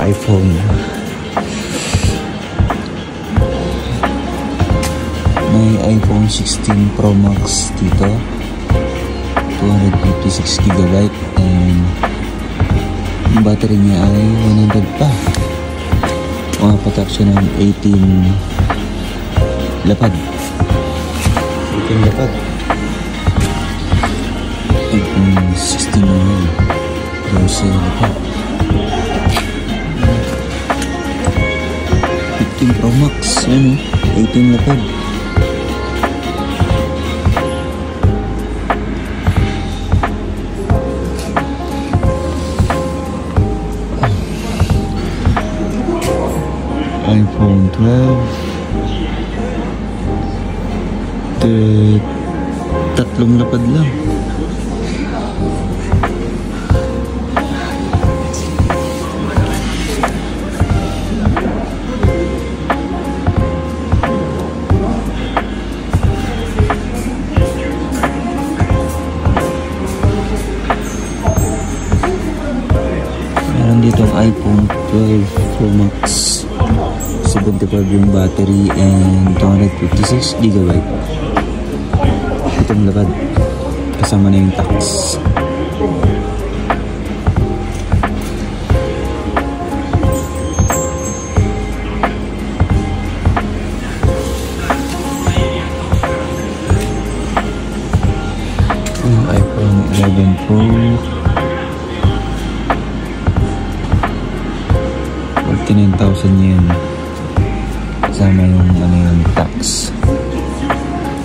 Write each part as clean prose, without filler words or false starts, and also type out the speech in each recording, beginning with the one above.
iPhone. May iPhone 16 Pro Max dito, 256GB, and yung battery niya ay 100 pa. Makapatak siya ng 18 lapad. iPhone 16 na yun. 12 lapad. 15 Pro Max, ano, 18 lapad. iPhone 12, tatlong lapad lang. Meron dito ang iPhone 12 Pro Max, 75 yung battery and 256GB. Itong lapad kasama na yung tax. Yung iPhone 11 Pro, 49,000 yen. Kasama yung yung tax.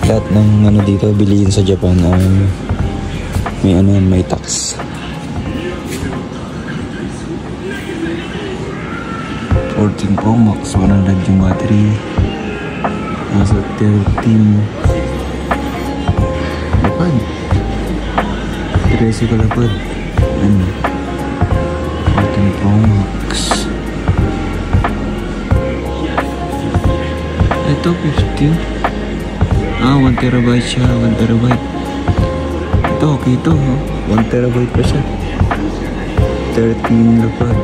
Lahat ng dito bilihin sa Japan ay may tax. 14 Pro Max, 100 yung battery. Nasa 13 lapad. 13 ka lapad. 14 Pro Max. Ito 50. 1TB siya, 1TB. Ito okay ito, 1TB pa siya. 13 lapad.